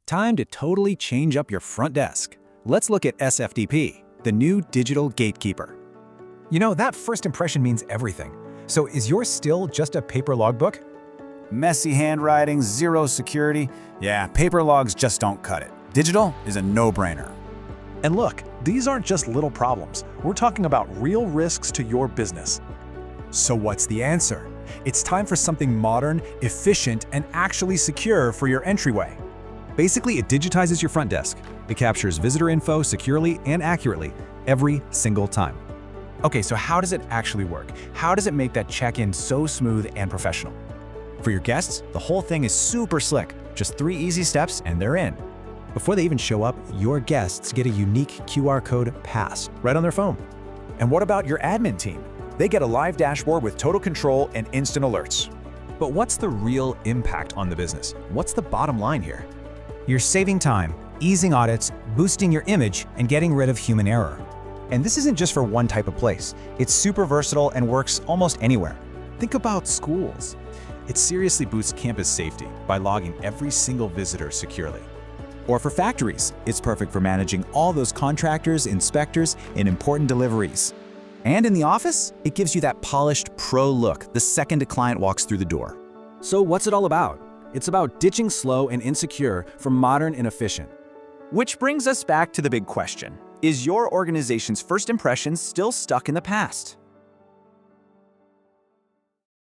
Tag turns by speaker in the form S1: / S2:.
S1: Time to totally change up your front desk. Let's look at SFDP, the new digital gatekeeper.
S2: You know, that first impression means everything. So is yours still just a paper logbook?
S3: Messy handwriting, zero security. Yeah, paper logs just don't cut it. Digital is a no-brainer.
S4: And look, these aren't just little problems. We're talking about real risks to your business.
S2: So what's the answer? It's time for something modern, efficient, and actually secure for your entryway. Basically, it digitizes your front desk. It captures visitor info securely and accurately every single time. Okay, so how does it actually work? How does it make that check-in so smooth and professional?
S1: For your guests, the whole thing is super slick. Just 3 easy steps and they're in. Before they even show up, your guests get a unique QR code pass right on their phone.
S3: And what about your admin team? They get a live dashboard with total control and instant alerts.
S2: But what's the real impact on the business? What's the bottom line here?
S1: You're saving time, easing audits, boosting your image, and getting rid of human error. And this isn't just for one type of place. It's super versatile and works almost anywhere.
S2: Think about schools. It seriously boosts campus safety by logging every single visitor securely.
S1: Or for factories, it's perfect for managing all those contractors, inspectors, and important deliveries. And in the office, it gives you that polished pro look the second a client walks through the door. So what's it all about? It's about ditching slow and insecure for modern and efficient. Which brings us back to the big question. Is your organization's first impressions still stuck in the past?